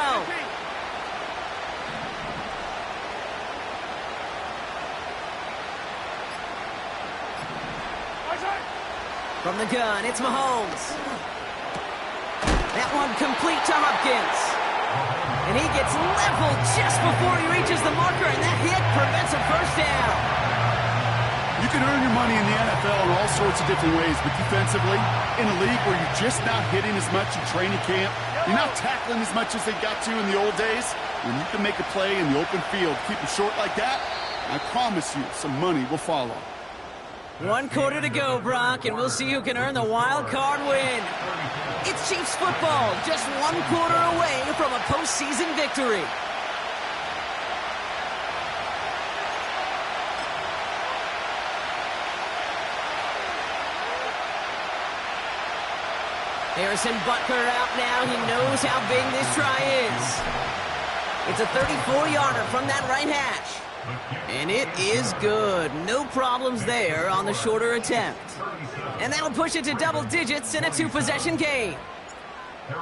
G: From the gun, it's Mahomes. That one complete to Hopkins. And he gets leveled just before he reaches the marker, and that hit prevents a first down.
H: You can earn your money in the NFL in all sorts of different ways, but defensively, in a league where you're just not hitting as much in training camp, you're not tackling as much as they got to in the old days, when you can make a play in the open field, keep it short like that, I promise you some money will follow.
G: 1 quarter to go, Brock, and we'll see who can earn the wild card win. It's Chiefs football, just one quarter away from a postseason victory. Harrison Butker out now. He knows how big this try is. It's a 34-yarder from that right hash. And it is good. No problems there on the shorter attempt. And that'll push it to double digits in a two-possession game.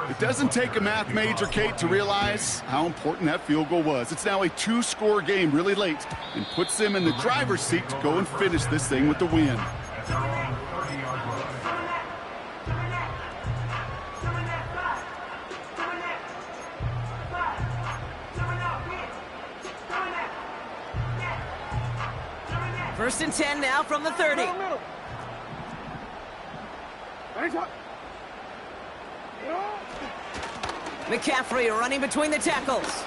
H: It doesn't take a math major, Kate, to realize how important that field goal was. It's now a two-score game really late and puts them in the driver's seat to go and finish this thing with the win.
G: First and 10 now from the 30. McCaffrey running between the tackles.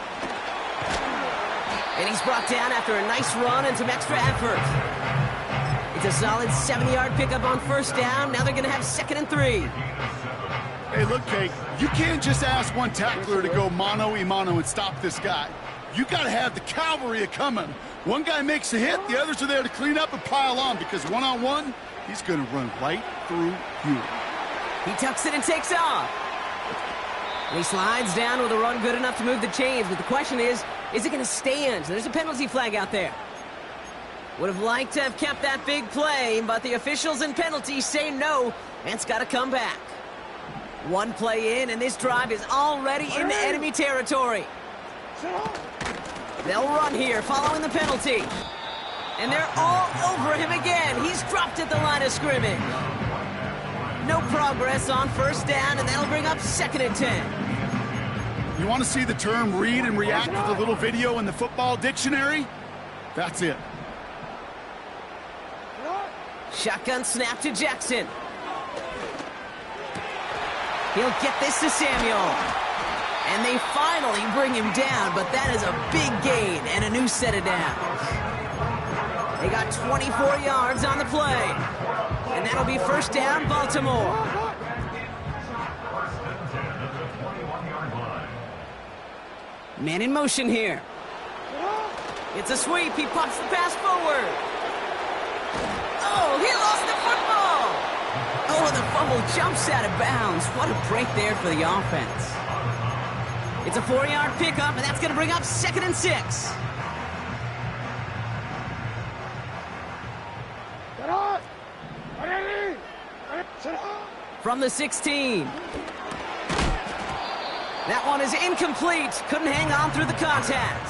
G: And he's brought down after a nice run and some extra effort. It's a solid 70-yard pickup on first down. Now they're going to have 2nd and 3.
H: Hey, look, Kate, you can't just ask one tackler to go mano-a-mano and stop this guy. You got to have the cavalry coming. One guy makes a hit, the others are there to clean up and pile on, because one-on-one, he's going to run right through you.
G: He tucks it and takes off. And he slides down with a run good enough to move the chains, but the question is it going to stand? So there's a penalty flag out there. Would have liked to have kept that big play, but the officials and penalties say no, and it's got to come back. One play in, and this drive is already into enemy territory. They'll run here following the penalty. And they're all over him again. He's dropped at the line of scrimmage. No progress on first down, and that'll bring up 2nd and 10.
H: You want to see the term read and react with a little video in the football dictionary? That's it.
G: Shotgun snap to Jackson. He'll get this to Samuel. And they finally bring him down, but that is a big gain and a new set of downs. They got 24 yards on the play. And that'll be first down, Baltimore. Man in motion here. It's a sweep. He pops the pass forward. Oh, he lost the football. Oh, the fumble jumps out of bounds. What a break there for the offense. It's a 4-yard pickup, and that's going to bring up 2nd and 6. From the 16. That one is incomplete. Couldn't hang on through the contact.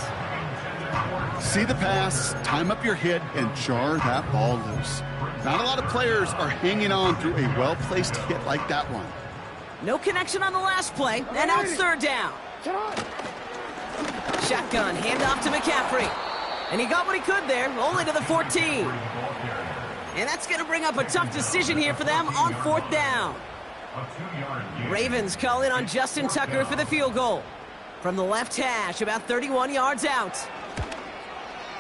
H: See the pass, time up your hit, and jar that ball loose. Not a lot of players are hanging on through a well-placed hit like that one.
G: No connection on the last play, and now it's 3rd down. Shotgun, handoff to McCaffrey. And he got what he could there, only to the 14. And that's going to bring up a tough decision here for them on 4th down. Ravens call in on Justin Tucker for the field goal. From the left hash, about 31 yards out.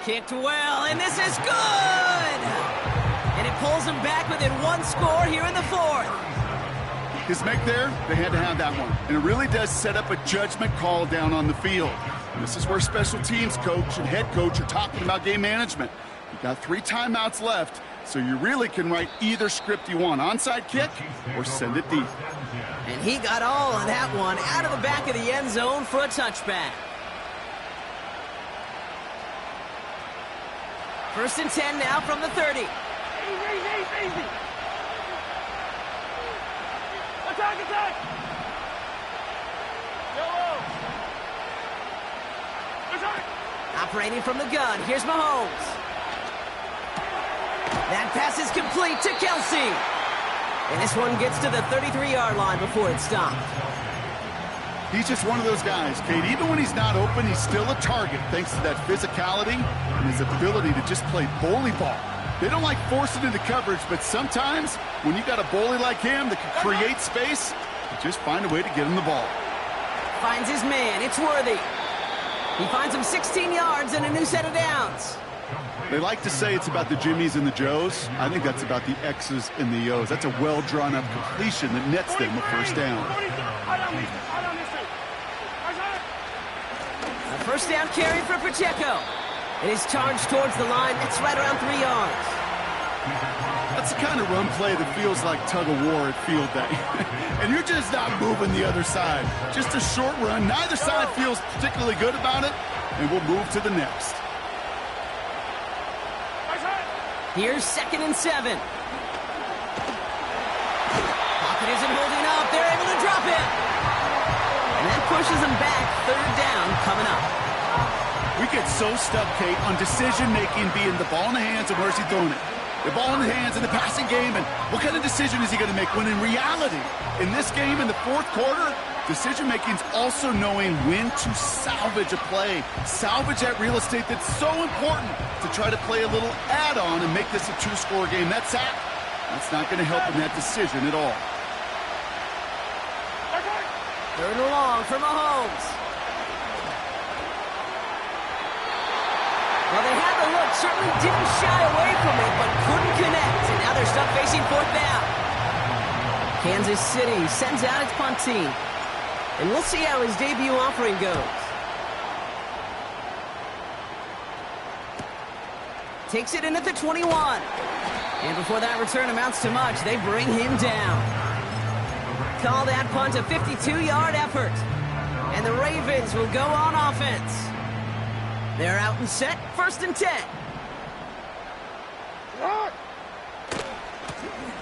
G: Kicked well, and this is good! And it pulls them back within 1 score here in the 4th.
H: His make there, they had to have that one. And it really does set up a judgment call down on the field. And this is where special teams coach and head coach are talking about game management. You got 3 timeouts left, so you really can write either script you want. Onside kick or send it deep.
G: And he got all of that one out of the back of the end zone for a touchback. 1st and 10 now from the 30.
I: Easy. Attack! Yellow!
G: Operating from the gun, here's Mahomes. That pass is complete to Kelsey. And this one gets to the 33-yard line before it's stopped.
H: He's just one of those guys, Kate. Even when he's not open, he's still a target thanks to that physicality and his ability to just play bully ball. They don't like forcing into coverage, but sometimes when you got a bully like him that can create space, you just find a way to get him the ball.
G: Finds his man. It's Worthy. He finds him 16 yards and a new set of downs.
H: They like to say it's about the Jimmies and the Joes. I think that's about the X's and the O's. That's a well-drawn-up completion that nets them a first down.
G: A first down carry for Pacheco. And he's charged towards the line. That's right around 3 yards.
H: That's the kind of run play that feels like tug-of-war at field day. And you're just not moving the other side. Just a short run. Neither side feels particularly good about it. And we'll move to the next.
G: Here's 2nd and 7. Pocket isn't holding up. They're able to drop it. And that pushes them back. 3rd down coming up.
H: We get so stuck, Kate, on decision-making being the ball in the hands and where's he throwing it. The ball in the hands in the passing game, and what kind of decision is he going to make? When in reality, in this game, in the 4th quarter, decision-making is also knowing when to salvage a play. Salvage that real estate that's so important to try to play a little add-on and make this a 2-score game. That sack, that's not going to help in that decision at all.
G: 3rd and long for Mahomes. Well, they had the look, certainly didn't shy away from it, but couldn't connect. And now they're stuck facing 4th down. Kansas City sends out its punt team. And we'll see how his debut offering goes. Takes it in at the 21. And before that return amounts to much, they bring him down. Call that punt a 52-yard effort. And the Ravens will go on offense. They're out and set, 1st and 10.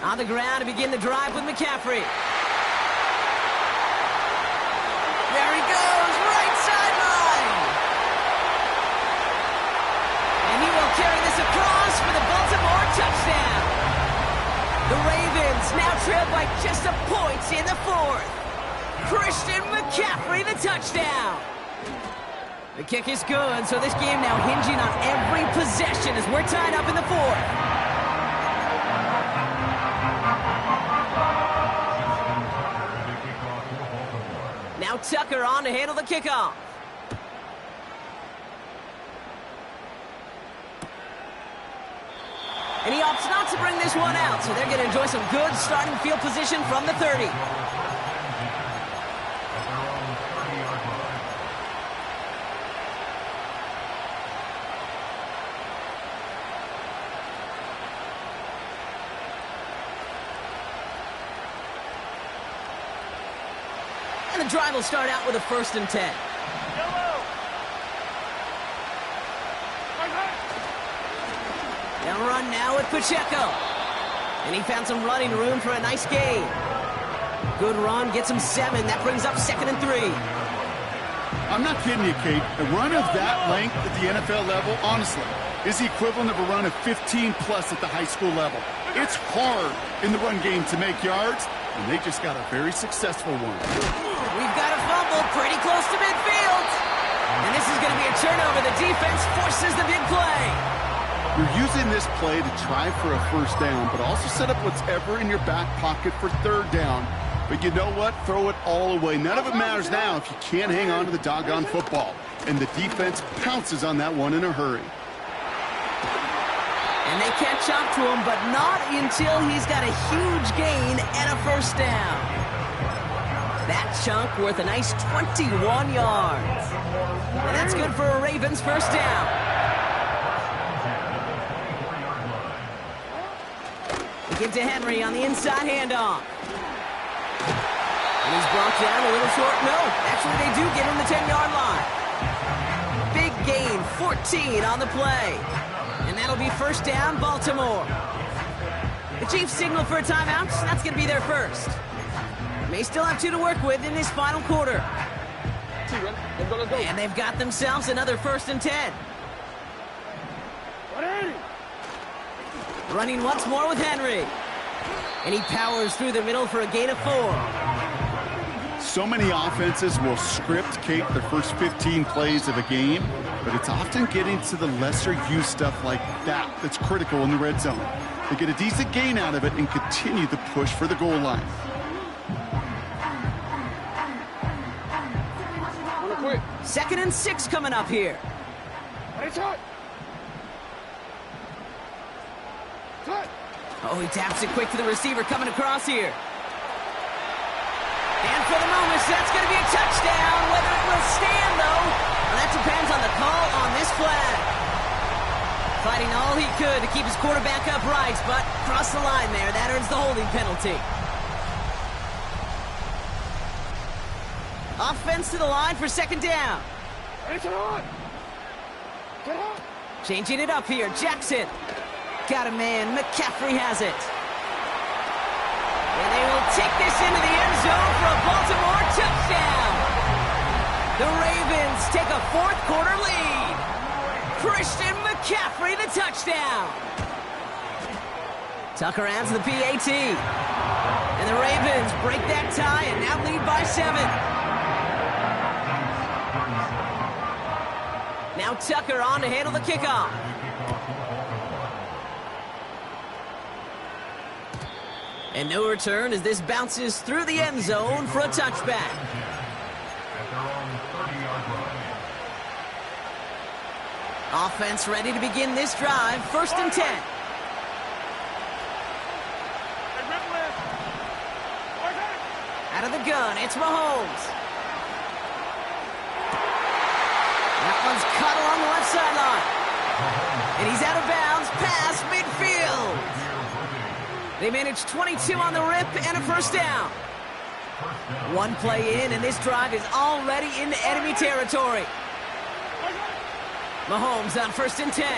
G: On the ground to begin the drive with McCaffrey. There he goes, right sideline. And he will carry this across for the Baltimore touchdown. The Ravens now trail by just a point in the 4th. Christian McCaffrey, the touchdown. The kick is good, so this game now hinging on every possession as we're tied up in the 4th. Now Tucker on to handle the kickoff. And he opts not to bring this one out, so they're going to enjoy some good starting field position from the 30. And the drive will start out with a 1st and 10. They'll run now with Pacheco. And he found some running room for a nice gain. Good run, gets him 7. That brings up 2nd and 3.
H: I'm not kidding you, Kate. A run of that length at the NFL level, honestly, is the equivalent of a run of 15-plus at the high school level. It's hard in the run game to make yards, and they just got a very successful one.
G: We've got a fumble pretty close to midfield. And this is going to be a turnover. The defense forces the big play.
H: You're using this play to try for a 1st down, but also set up whatever in your back pocket for 3rd down. But you know what? Throw it all away. None of it matters now if you can't hang on to the doggone football. And the defense pounces on that one in a hurry.
G: And they catch up to him, but not until he's got a huge gain and a 1st down. That chunk worth a nice 21 yards. And that's good for a Ravens 1st down. They give to Henry on the inside handoff. And he's brought down a little short. No, actually they do get him the 10-yard line. Big gain, 14 on the play. And that'll be 1st down, Baltimore. The Chiefs signal for a timeout, so that's going to be their first. May still have 2 to work with in this final quarter. And they've got themselves another 1st and 10. Running once more with Henry. And he powers through the middle for a gain of 4.
H: So many offenses will script, Kate, the first 15 plays of a game, but it's often getting to the lesser-used stuff like that that's critical in the red zone. They get a decent gain out of it and continue the push for the goal line.
G: 2nd and 6 coming up here. Oh, he taps it quick to the receiver coming across here. And for the moment, that's going to be a touchdown. Whether it will stand, though, well, that depends on the call on this flag. Fighting all he could to keep his quarterback upright, but crossed the line there. That earns the holding penalty. Offense to the line for second down. Changing it up here. Jackson. Got a man. McCaffrey has it. And they will take this into the end zone for a Baltimore touchdown. The Ravens take a fourth quarter lead. Christian McCaffrey, the touchdown. Tucker adds the PAT. And the Ravens break that tie and now lead by 7. Now Tucker on to handle the kickoff. And no return as this bounces through the end zone for a touchback. Offense ready to begin this drive. 1st and 10. Out of the gun, it's Mahomes. That one's caught along the left sideline. And he's out of bounds past midfield. They managed 22 on the rip and a first down. One play in, and this drive is already into enemy territory. Mahomes on 1st and 10.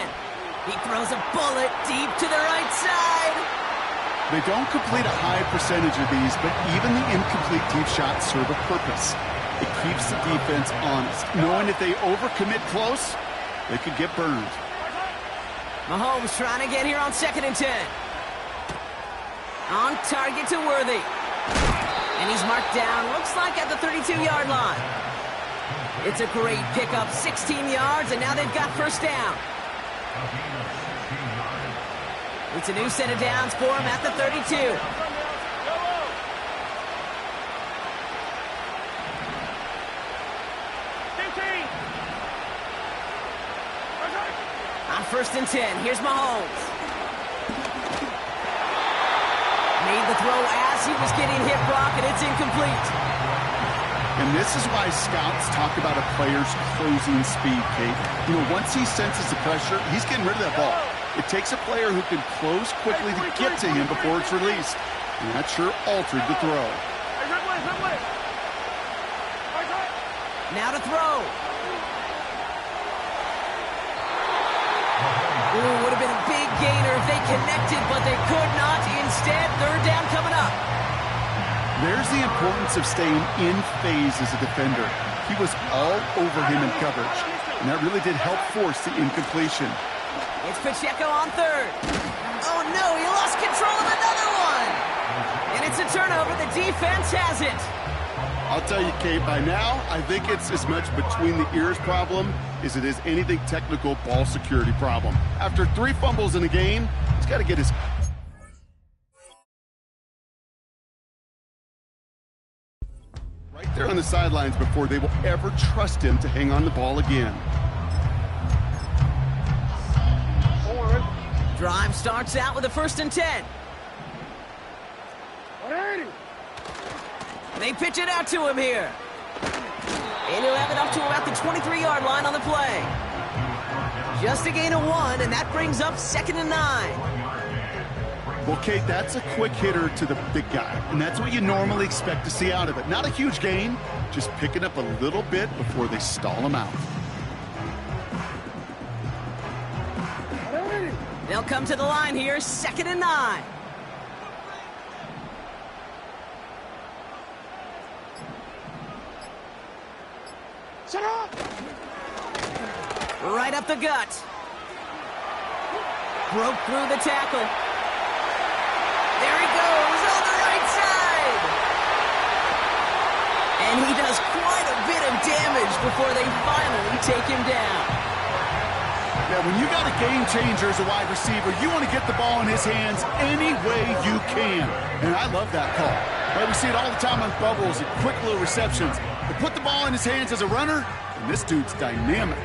G: He throws a bullet deep to the right side.
H: They don't complete a high percentage of these, but even the incomplete deep shots serve a purpose. It keeps the defense honest, knowing if they overcommit close, they could get burned.
G: Mahomes trying to get here on 2nd and 10. On target to Worthy. And he's marked down, looks like at the 32-yard line. It's a great pickup, 16 yards, and now they've got first down. It's a new set of downs for him at the 32. On 1st and 10, here's Mahomes. Made the throw as he was getting hit, Brock, and it's incomplete.
H: And this is why scouts talk about a player's closing speed, Kate. You know, once he senses the pressure, he's getting rid of that ball. It takes a player who can close quickly to get to him before it's released. And that sure altered the throw.
G: Now to throw. Ooh, would have been a big gainer if they connected, but they could not. Instead, 3rd down coming up.
H: There's the importance of staying in phase as a defender. He was all over him in coverage, and that really did help force the incompletion.
G: It's Pacheco on 3rd. Oh no, he lost control of another one. And it's a turnover. The defense has it.
H: I'll tell you, Kate, by now, I think it's as much between the ears problem as it is anything technical ball security problem. After 3 fumbles in a game, he's got to get his... right there on the sidelines before they will ever trust him to hang on the ball again.
G: Drive starts out with a 1st and 10. They pitch it out to him here. And he'll have it up to about the 23-yard line on the play. Just a gain of 1, and that brings up 2nd and 9.
H: Well, Kate, that's a quick hitter to the big guy, and that's what you normally expect to see out of it. Not a huge gain, just picking up a little bit before they stall him out.
G: They'll come to the line here, 2nd and 9. Right up the gut. Broke through the tackle. There he goes on the right side. And he does quite a bit of damage before they finally take him down.
H: Yeah, when you got a game changer as a wide receiver, you want to get the ball in his hands any way you can. And I love that call. Right, we see it all the time on bubbles and quick little receptions. They put the ball in his hands as a runner, and this dude's dynamic.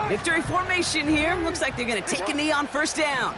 G: Victory formation here. Looks like they're going to take a knee on 1st down.